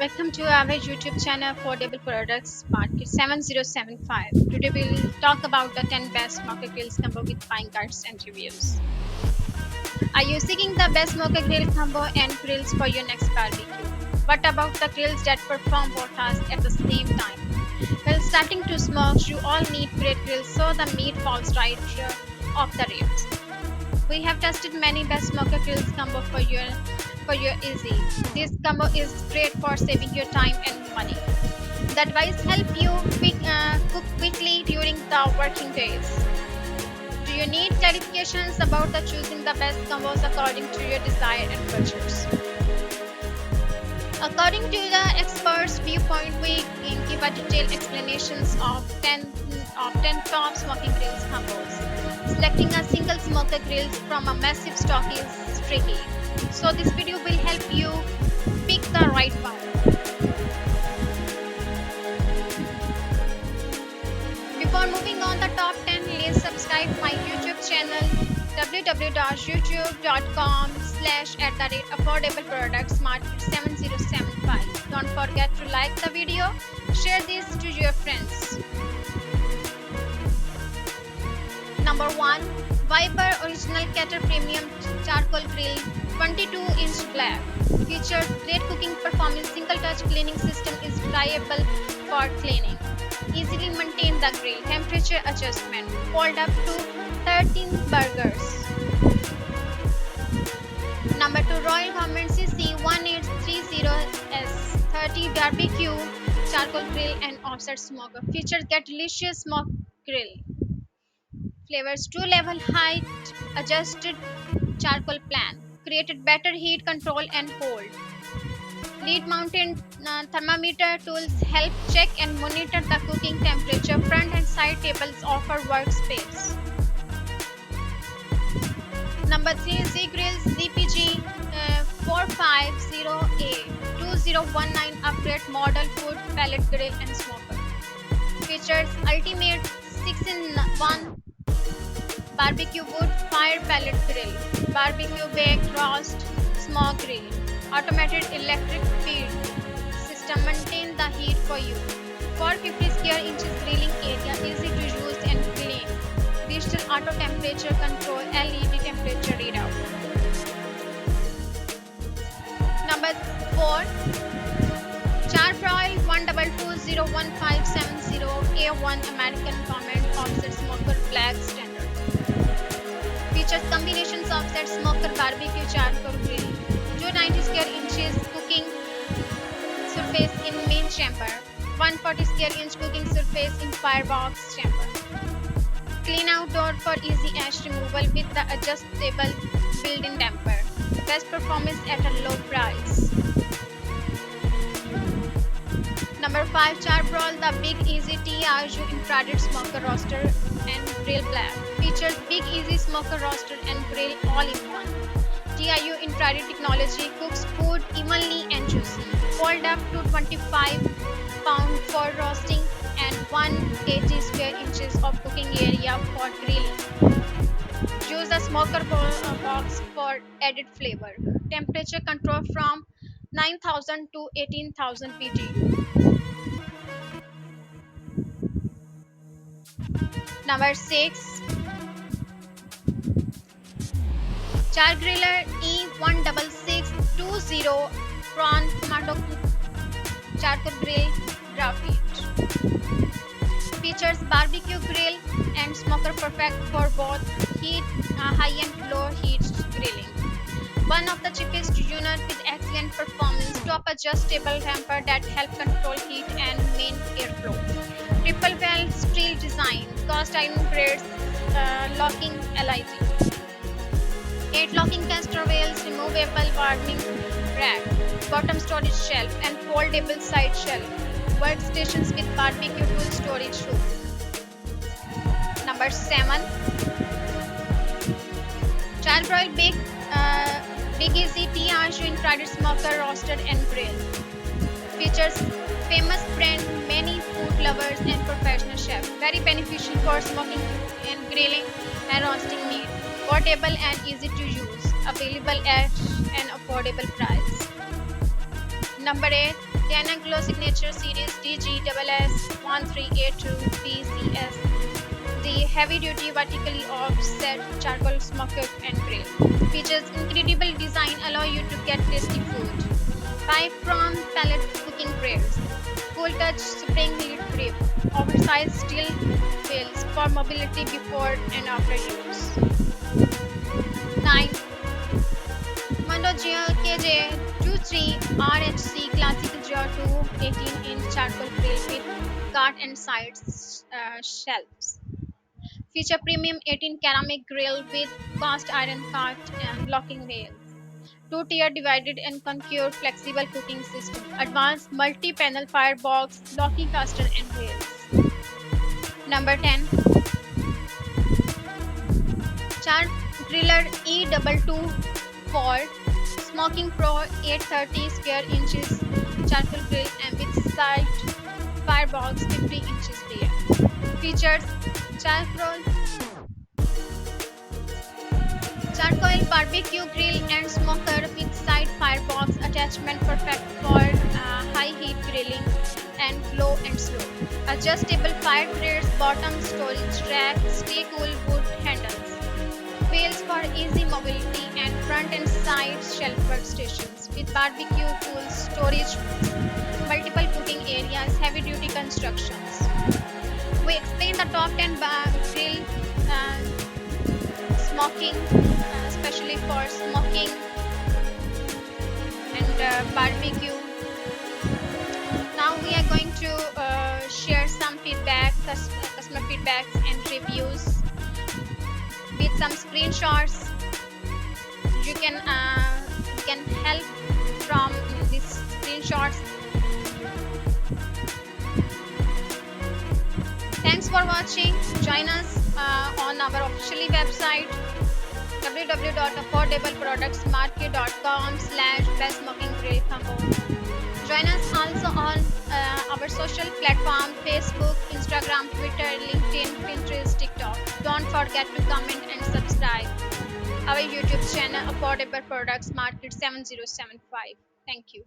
welcome to our YouTube channel Affordable Products Market 7075. Today we'll talk about the 10 best smoker grills combo with buying guides and reviews. Are you seeking the best smoker grill combo and grills for your next barbecue? What about the grills that perform both tasks at the same time? Well, starting to smoke, you all need great grills so the meat falls right off the ribs. We have tested many best smoker grills combo for your easy. This combo is great for saving your time and money. The advice help you cook quickly during the working days. Do you need clarifications about the choosing the best combos according to your desire and budgets? According to the experts' viewpoint, we give a detailed explanations of 10 top smoking grills combos. Selecting a single smoker grill from a massive stock is tricky. So this video will help you pick the right one. Before moving on the top 10, please subscribe my YouTube channel www.youtube.com/@affordableproductsmarket7075. Don't forget to like the video, share this to your friends. Number 1. Viper Original Kettle Premium Charcoal Grill 22-inch black. Features great cooking performance. Single touch cleaning system is reliable for cleaning. Easily maintain the grill. Temperature adjustment. Fold up to 13 burgers. Number 2. Royal Government CC 1830S 30 barbecue charcoal grill and offset smoker. Features get delicious smoke grill. Flavors 2-level height adjusted charcoal plan. Created better heat control and hold. Lead mounted thermometer tools help check and monitor the cooking temperature. Front and side tables offer workspace. Number 3. Z Grills ZPG 450A 2019 upgrade model food pellet grill and smoker. Features ultimate 6-in-1 barbecue wood fire pellet grill, barbecue baked roast smoke grill, automated electric feed system maintain the heat for you, 450 square inches grilling area, easy to use and clean, digital auto temperature control, LED temperature readout. Number 4. Char-Broil 1220157A1 American Gourmet offset smoker black standard. Features combinations of set smoker barbecue charcoal grill, 290 square inches cooking surface in main chamber, 140 square inch cooking surface in firebox chamber. Clean outdoor for easy ash removal with the adjustable built-in damper. Best performance at a low price. Number 5. Char-Broil the Big Easy TRU-Infrared Smoker Roaster and Grill Black. Features Big Easy Smoker Roaster and Grill all-in-one. TRU-Infrared technology cooks food evenly and juicy. Fold up to 25 pound for roasting and 180 square inches of cooking area for grilling. Use the smoker box for added flavor. Temperature control from 9000 to 18,000 BTU. Number 6. Char-Griller E16620 Prawn Kamado Charcoal Grill Graphite. Features barbecue grill and smoker perfect for both high and low heat grilling. One of the cheapest unit with excellent performance. Top adjustable damper that help control heat and main airflow. Triple well steel design. Cast iron grades locking LIG. 8 locking caster rails, removable warming rack, bottom storage shelf and foldable side shelf. Workstations with barbecue tool storage room. Number 7. Char-Broil Big Easy TRU-Infrared Smoker Roaster and Grill. Features famous brand, many food lovers and professional chefs. Very beneficial for smoking and grilling and roasting meat. Portable and easy to use. Available at an affordable price. Number 8. Dyna-Glo Signature Series DGSS1382BCS, the heavy-duty vertically offset charcoal smoker and grill. Features incredible design allow you to get tasty food. 5 from Pellet cooking grills. Cool touch spring lid grip. Oversized steel wheels for mobility before and after use. 9. Kamado KJ23 RHC Classic Jaw 2 18-inch charcoal grill with cart and sides shelves. Feature premium 18 ceramic grill with cast iron cart and locking rails. Two-tier divided and concure flexible cooking system. Advanced multi-panel firebox, locking caster and rails. Number 10. Char-Griller E22 Smoking Pro 830 square inches charcoal grill and with side firebox 50 inches rear. Features charcoal charcoal barbecue grill and smoker with side firebox attachment perfect for high heat grilling and low and slow. Adjustable fire grills, bottom storage rack, stay cool wood handles. Wheels for easy mobility and front and side shelf workstations with barbecue cool storage, multiple cooking areas, heavy duty constructions. We explain the top 10 grill smoking, especially for smoking and barbecue. Now we are going to share some feedback, customer feedbacks and reviews with some screenshots. You can help from these screenshots. Thanks for watching. Join us on our officially website www.affordableproductsmarket.com/best smoking grill combo. Join us also on our social platform Facebook, Instagram, Twitter, LinkedIn, Pinterest, TikTok. Don't forget to comment and subscribe our YouTube channel Affordable Products Market 7075. Thank you.